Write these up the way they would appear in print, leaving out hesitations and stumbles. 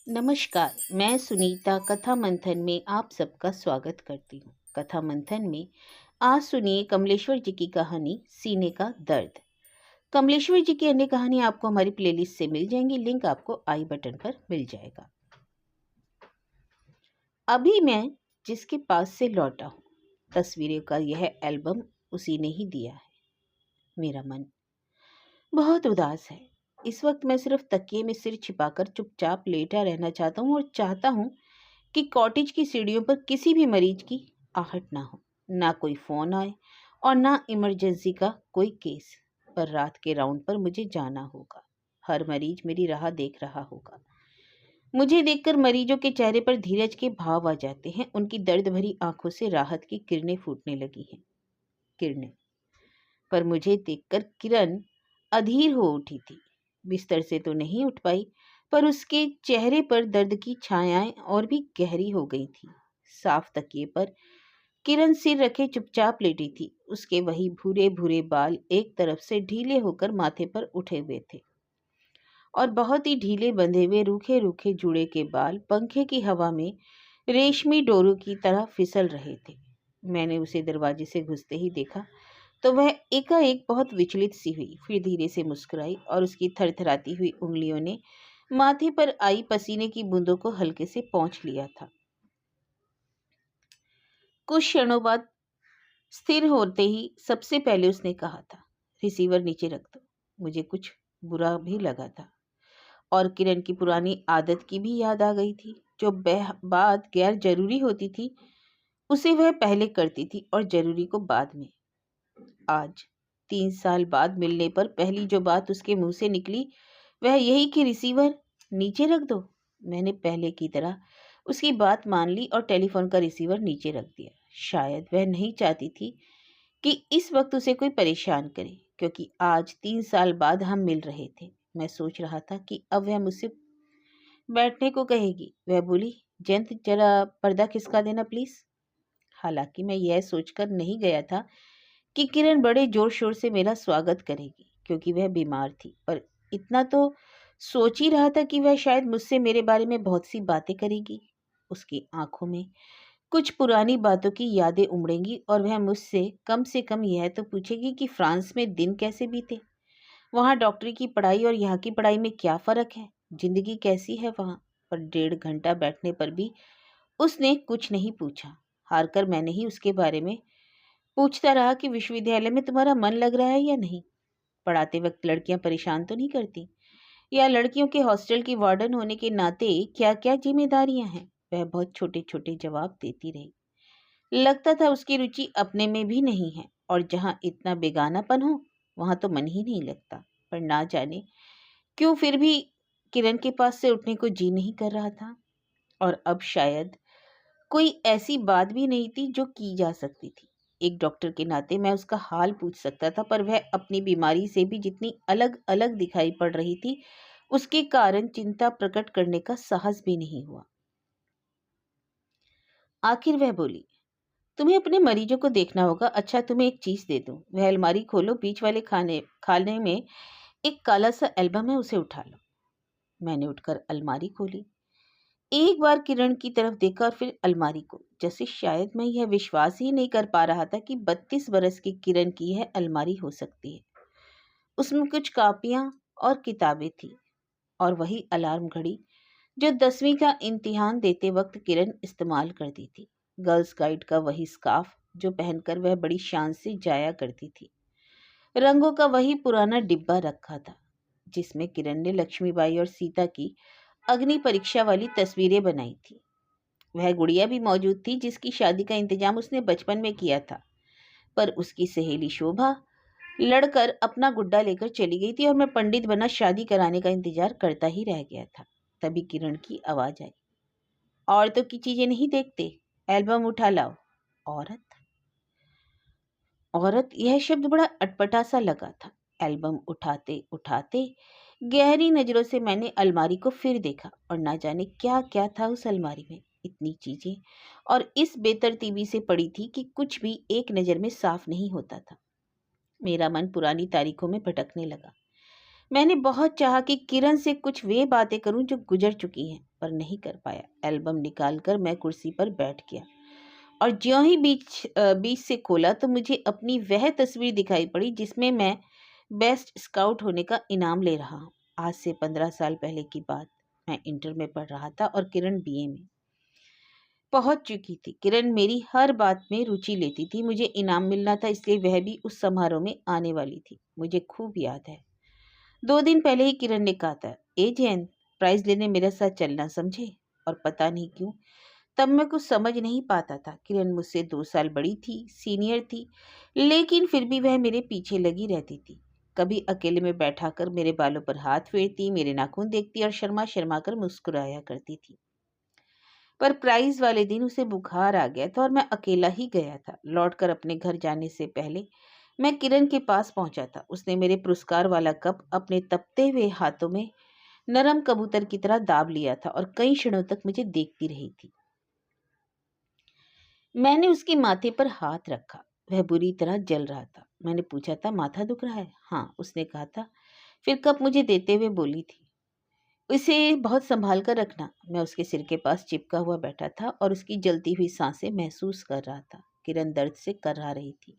नमस्कार। मैं सुनीता कथा मंथन में आप सबका स्वागत करती हूँ। कथा मंथन में आज सुनिए कमलेश्वर जी की कहानी सीने का दर्द। कमलेश्वर जी की अन्य कहानी आपको हमारी प्लेलिस्ट से मिल जाएंगी। लिंक आपको आई बटन पर मिल जाएगा। अभी मैं जिसके पास से लौटा हूँ, तस्वीरें का यह एल्बम उसी ने ही दिया है। मेरा मन बहुत उदास है। इस वक्त मैं सिर्फ तकिए में सिर छिपाकर चुपचाप लेटा रहना चाहता हूँ और चाहता हूँ कि कॉटेज की सीढ़ियों पर किसी भी मरीज की आहट ना हो, ना कोई फोन आए और ना इमरजेंसी का कोई केस। पर रात के राउंड पर मुझे जाना होगा। हर मरीज मेरी राह देख रहा होगा। मुझे देखकर मरीजों के चेहरे पर धीरज के भाव आ जाते हैं। उनकी दर्द भरी आंखों से राहत की किरणें फूटने लगी हैं। किरणें। पर मुझे देखकर किरण अधीर हो उठी थी। बिस्तर से तो नहीं उठ पाई, पर उसके चेहरे पर दर्द की छायाएं और भी गहरी हो गई थी। साफ तकिए पर किरण सिर रखे चुपचाप लेटी थी। उसके वही भूरे भूरे बाल एक तरफ से ढीले होकर माथे पर उठे हुए थे और बहुत ही ढीले बंधे हुए रूखे रूखे जुड़े के बाल पंखे की हवा में रेशमी डोरों की तरह फिसल रहे थे। मैंने उसे दरवाजे से घुसते ही देखा तो वह एकाएक बहुत विचलित सी हुई, फिर धीरे से मुस्कुराई और उसकी थरथराती हुई उंगलियों ने माथे पर आई पसीने की बूंदों को हल्के से पोंछ लिया था। कुछ क्षणों बाद स्थिर होते ही सबसे पहले उसने कहा था, रिसीवर नीचे रख दो। मुझे कुछ बुरा भी लगा था और किरण की पुरानी आदत की भी याद आ गई थी। जो बात गैर जरूरी होती थी उसे वह पहले करती थी और जरूरी को बाद में। आज 3 साल बाद मिलने पर पहली जो बात उसके मुंह से निकली वह यही कि रिसीवर नीचे रख दो। मैंने पहले की तरह उसकी बात मान ली और टेलीफोन का रिसीवर नीचे रख दिया। शायद वह नहीं चाहती थी कि इस वक्त उसे कोई परेशान करे, क्योंकि आज 3 साल बाद हम मिल रहे थे। मैं सोच रहा था कि अब वह मुझसे बैठने को कहेगी। वह बोली, जयंत जरा पर्दा खिसका देना प्लीज। हालांकि मैं यह सोचकर नहीं गया था कि किरण बड़े जोर शोर से मेरा स्वागत करेगी, क्योंकि वह बीमार थी। पर इतना तो सोच ही रहा था कि वह शायद मुझसे मेरे बारे में बहुत सी बातें करेगी। उसकी आंखों में कुछ पुरानी बातों की यादें उमड़ेंगी और वह मुझसे कम से कम यह तो पूछेगी कि फ्रांस में दिन कैसे बीते, वहाँ डॉक्टरी की पढ़ाई और यहाँ की पढ़ाई में क्या फ़र्क है, जिंदगी कैसी है वहाँ। पर 1.5 घंटा बैठने पर भी उसने कुछ नहीं पूछा। हारकर मैंने ही उसके बारे में पूछता रहा कि विश्वविद्यालय में तुम्हारा मन लग रहा है या नहीं, पढ़ाते वक्त लड़कियां परेशान तो नहीं करती, या लड़कियों के हॉस्टल की वार्डन होने के नाते क्या क्या जिम्मेदारियां हैं। वह बहुत छोटे छोटे जवाब देती रही। लगता था उसकी रुचि अपने में भी नहीं है और जहाँ इतना बेगानापन हो वहां तो मन ही नहीं लगता। पर ना जाने क्यों फिर भी किरण के पास से उठने को जी नहीं कर रहा था। और अब शायद कोई ऐसी बात भी नहीं थी जो की जा सकती थी। एक डॉक्टर के नाते मैं उसका हाल पूछ सकता था, पर वह अपनी बीमारी से भी जितनी अलग अलग दिखाई पड़ रही थी उसके कारण चिंता प्रकट करने का साहस भी नहीं हुआ। आखिर वह बोली, तुम्हें अपने मरीजों को देखना होगा। अच्छा, तुम्हें एक चीज दे दूं। वह अलमारी खोलो, बीच वाले खाने में एक काला सा एल्बम है, उसे उठा लो। मैंने उठकर अलमारी खोली, एक बार किरण की तरफ देखा और फिर अलमारी को, जैसे शायद मैं यह विश्वास ही नहीं कर पा रहा था कि 32 बरस की किरण की यह अलमारी हो सकती है। उसमें कुछ कापियां और किताबें थी और वही अलार्म घड़ी जो 10वीं का इम्तिहान देते वक्त किरण इस्तेमाल करती थी। गर्ल्स गाइड का वही स्कार्फ जो पहनकर वह बड़ी शान से जाया करती थी। रंगों का वही पुराना डिब्बा रखा था जिसमें किरण ने लक्ष्मीबाई और सीता की अग्नि परीक्षा वाली तस्वीरें बनाई थी। वह गुड़िया भी मौजूद थी जिसकी शादी का इंतजाम उसने बचपन में किया था, पर उसकी सहेली शोभा लड़कर अपना गुड्डा लेकर चली गई थी और मैं पंडित बना शादी कराने का इंतजार करता ही रह गया था। तभी किरण की आवाज आई, औरतों की चीजें नहीं देखते, एल्बम उठा लाओ। औरत औरत, यह शब्द बड़ा अटपटा सा लगा था। एल्बम उठाते उठाते गहरी नजरों से मैंने अलमारी को फिर देखा और ना जाने क्या क्या था उस अलमारी में। इतनी चीजें और इस बेतरतीबी से पड़ी थी कि कुछ भी एक नजर में साफ नहीं होता था। मेरा मन पुरानी तारीखों में भटकने लगा। मैंने बहुत चाहा कि किरण से कुछ वे बातें करूं जो गुजर चुकी हैं, पर नहीं कर पाया। एल्बम निकालकर मैं कुर्सी पर बैठ गया और ज्यों ही बीच से खोला तो मुझे अपनी वह तस्वीर दिखाई पड़ी जिसमें मैं बेस्ट स्काउट होने का इनाम ले रहा हूँ। आज से 15 साल पहले की बात। मैं इंटर में पढ़ रहा था और किरण बीए में पहुंच चुकी थी। किरण मेरी हर बात में रुचि लेती थी। मुझे इनाम मिलना था, इसलिए वह भी उस समारोह में आने वाली थी। मुझे खूब याद है, 2 दिन पहले ही किरण ने कहा था, ए जैन, प्राइज लेने मेरे साथ चलना, समझे? और पता नहीं क्यों तब मैं कुछ समझ नहीं पाता था। किरण मुझसे 2 साल बड़ी थी, सीनियर थी, लेकिन फिर भी वह मेरे पीछे लगी रहती थी। कभी अकेले में बैठा कर मेरे बालों पर हाथ फेरती, मेरे नाखून देखती और शर्मा शर्मा कर मुस्कुराया करती थी। पर प्राइज वाले दिन उसे बुखार आ गया था और मैं अकेला ही गया था। लौटकर अपने घर जाने से पहले मैं किरण के पास पहुंचा था। उसने मेरे पुरस्कार वाला कप अपने तपते हुए हाथों में नरम कबूतर की तरह दाब लिया था और कई क्षणों तक मुझे देखती रही थी। मैंने उसके माथे पर हाथ रखा। वह बुरी तरह जल रहा था। मैंने पूछा था, माथा दुख रहा है? हाँ, उसने कहा था। फिर कप मुझे देते हुए बोली थी, इसे बहुत संभाल कर रखना। मैं उसके सिर के पास चिपका हुआ बैठा था और उसकी जलती हुई सांसें महसूस कर रहा था। किरण दर्द से कर्रा रही थी।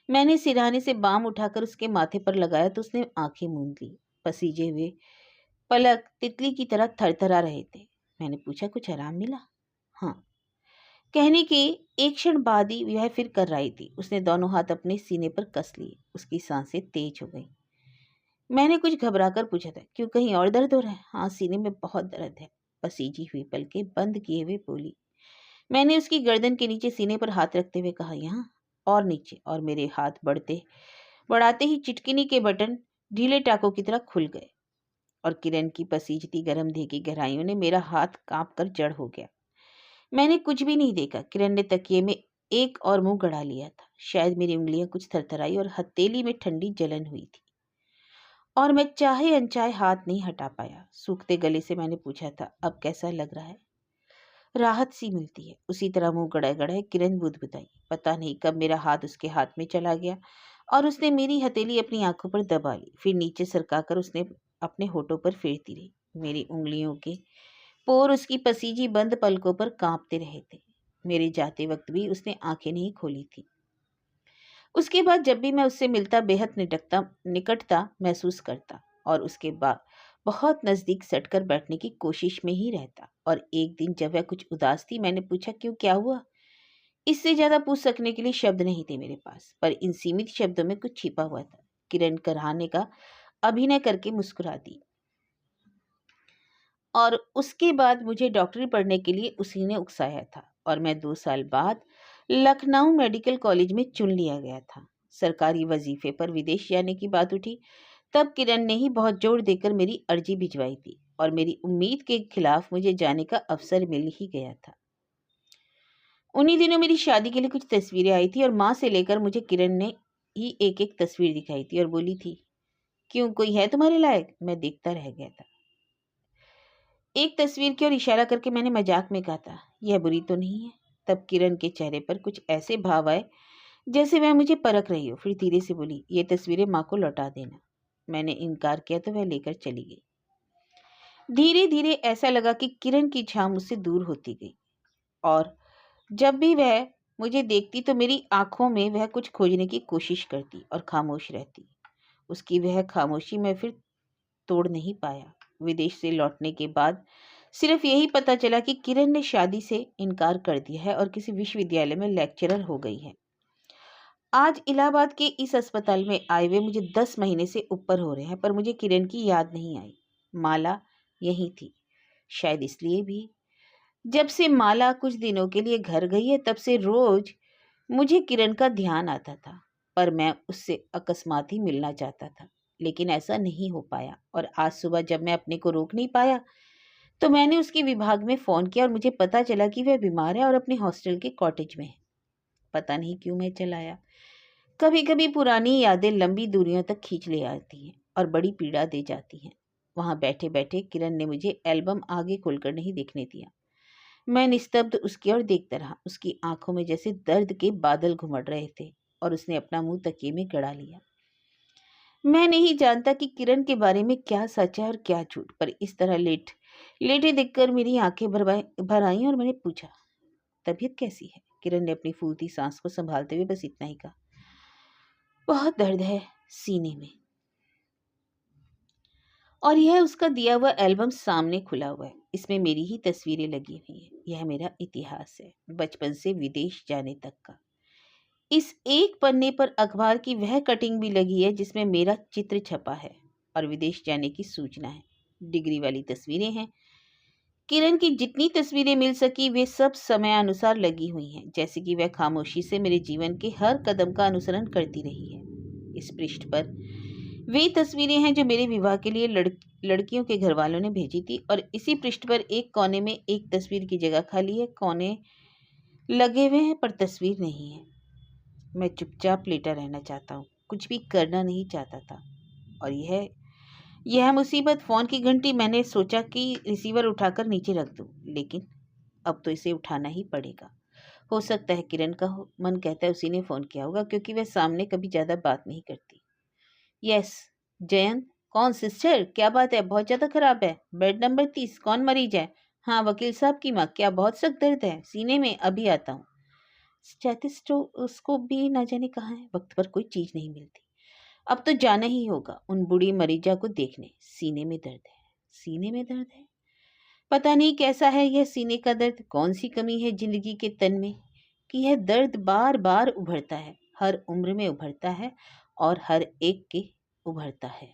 मैंने सिरहाने से बाम उठाकर उसके माथे पर लगाया तो उसने आंखें मूंद ली। पसीजे हुए पलक तितली की तरह थरथरा रहे थे। मैंने पूछा, कुछ आराम मिला? हाँ, कहने के एक क्षण बाद ही वह फिर कर रही थी। उसने दोनों हाथ अपने सीने पर कस लिए। उसकी सांसें तेज हो गई। मैंने कुछ घबराकर पूछा था, क्यों, कहीं और दर्द हो रहा है? हाँ, सीने में बहुत दर्द है, पसीजी हुई पलकें बंद किए हुए बोली। मैंने उसकी गर्दन के नीचे सीने पर हाथ रखते हुए कहा, यहाँ और नीचे, और मेरे हाथ बढ़ाते ही चिटकिनी के बटन ढीले टाकों की तरह खुल गए और किरण की पसीजती गर्म देह की गहराइयों ने मेरा हाथ कांप कर जड़ हो गया। मैंने कुछ भी नहीं देखा। किरण ने तकिए में एक और मुंह गड़ा लिया था। शायद मेरी उंगलियां कुछ थरथराई और हथेली में ठंडी जलन हुई थी और मैं चाहे अनचाहे हाथ नहीं हटा पाया। सूखते गले से मैंने पूछा था, अब कैसा लग रहा है? राहत सी मिलती है। उसी तरह मुंह गड़ाए गड़ाए किरण बुदबुदाई। पता नहीं कब मेरा हाथ उसके हाथ में चला गया और उसने मेरी हथेली अपनी आंखों पर दबा ली। फिर नीचे सरकाकर उसने अपने होठों पर फेरती रही। मेरी उंगलियों के पोर उसकी पसीजी बंद पलकों पर कांपते रहे थे। मेरे जाते वक्त भी उसने आंखें नहीं खोली थी। उसके बाद जब भी मैं उससे मिलता बेहद निकटता महसूस करता और उसके बाद बहुत नजदीक सटकर बैठने की कोशिश में ही रहता। और एक दिन जब वह कुछ उदास थी, मैंने पूछा, क्यों, क्या हुआ? इससे ज्यादा पूछ सकने के लिए शब्द नहीं थे मेरे पास, पर इन सीमित शब्दों में कुछ छिपा हुआ था। किरण कराहने का अभिनय करके मुस्कुरा दी और उसके बाद मुझे डॉक्टरी पढ़ने के लिए उसी ने उकसाया था और मैं 2 साल बाद लखनऊ मेडिकल कॉलेज में चुन लिया गया था। सरकारी वजीफे पर विदेश जाने की बात उठी तब किरण ने ही बहुत जोर देकर मेरी अर्जी भिजवाई थी और मेरी उम्मीद के खिलाफ मुझे जाने का अवसर मिल ही गया था। उन्हीं दिनों मेरी शादी के लिए कुछ तस्वीरें आई थी और माँ से लेकर मुझे किरण ने ही एक एक तस्वीर दिखाई थी और बोली थी, क्यों, कोई है तुम्हारे लायक? मैं देखता रह गया था। एक तस्वीर की ओर इशारा करके मैंने मजाक में कहा था, यह बुरी तो नहीं है? तब किरण के चेहरे पर कुछ ऐसे भाव आए जैसे वह मुझे परख रही हो। फिर धीरे से बोली, ये तस्वीरें माँ को लौटा देना। मैंने इनकार किया तो वह लेकर चली गई। धीरे धीरे ऐसा लगा कि किरण की छाव मुझसे दूर होती गई और जब भी वह मुझे देखती तो मेरी आंखों में वह कुछ खोजने की कोशिश करती और खामोश रहती। उसकी वह खामोशी मैं फिर तोड़ नहीं पाया। विदेश से लौटने के बाद सिर्फ यही पता चला कि किरण ने शादी से इनकार कर दिया है और किसी विश्वविद्यालय में लेक्चरर हो गई है। आज इलाहाबाद के इस अस्पताल में आए हुए मुझे 10 महीने से ऊपर हो रहे हैं, पर मुझे किरण की याद नहीं आई। माला यही थी, शायद इसलिए भी। जब से माला कुछ दिनों के लिए घर गई है तब से रोज मुझे किरण का ध्यान आता था, पर मैं उससे अकस्मात ही मिलना चाहता था, लेकिन ऐसा नहीं हो पाया। और आज सुबह जब मैं अपने को रोक नहीं पाया तो मैंने उसके विभाग में फ़ोन किया और मुझे पता चला कि वह बीमार है और अपने हॉस्टल के कॉटेज में है। पता नहीं क्यों मैं चलाया। कभी कभी पुरानी यादें लंबी दूरियों तक खींच ले आती हैं और बड़ी पीड़ा दे जाती हैं। वहां बैठे बैठे किरण ने मुझे एल्बम आगे खोलकर नहीं देखने दिया। मैं निस्तब्ध उसकी ओर देखता रहा। उसकी आंखों में जैसे दर्द के बादल घुमड़ रहे थे और उसने अपना मुंह तकिए में गड़ा लिया। मैं नहीं जानता कि किरण के बारे में क्या सच है और क्या झूठ, पर इस तरह लेटे देखकर मेरी आंखें भर आईं और मैंने पूछा, तबीयत कैसी है? किरण ने अपनी फूलती सांस को संभालते हुए बस इतना ही कहा, बहुत दर्द है सीने में। और यह उसका दिया हुआ एल्बम सामने खुला हुआ है। इसमें मेरी ही तस्वीरें लगी हुई हैं। यह मेरा इतिहास है, बचपन से विदेश जाने तक का। इस एक पन्ने पर अखबार की वह कटिंग भी लगी है जिसमें मेरा चित्र छपा है और विदेश जाने की सूचना है। डिग्री वाली तस्वीरें हैं। किरण की जितनी तस्वीरें मिल सकी वे सब समयानुसार लगी हुई हैं, जैसे कि वह खामोशी से मेरे जीवन के हर कदम का अनुसरण करती रही है। इस पृष्ठ पर वे तस्वीरें हैं जो मेरे विवाह के लिए लड़कियों के घर वालों ने भेजी थी, और इसी पृष्ठ पर एक कोने में एक तस्वीर की जगह खाली है। कोने लगे हुए हैं पर तस्वीर नहीं है। मैं चुपचाप लेटा रहना चाहता हूँ, कुछ भी करना नहीं चाहता था। और यह मुसीबत, फ़ोन की घंटी। मैंने सोचा कि रिसीवर उठाकर नीचे रख दूँ, लेकिन अब तो इसे उठाना ही पड़ेगा। हो सकता है किरण का हो, मन कहता है उसी ने फ़ोन किया होगा, क्योंकि वह सामने कभी ज़्यादा बात नहीं करती। यस, जयंत। कौन सिस्टर, क्या बात है? बहुत ज़्यादा खराब है? बेड नंबर 30, कौन मरीज है? हाँ, वकील साहब की माँ। क्या बहुत सख्त दर्द है सीने में? अभी आता हूँ। स्टेथोस्कोप भी ना जाने कहाँ है। वक्त पर कोई चीज़ नहीं मिलती। अब तो जाना ही होगा उन बूढ़ी मरीजा को देखने। सीने में दर्द है, सीने में दर्द है। पता नहीं कैसा है यह सीने का दर्द। कौन सी कमी है जिंदगी के तन में कि यह दर्द बार बार उभरता है, हर उम्र में उभरता है और हर एक के उभरता है।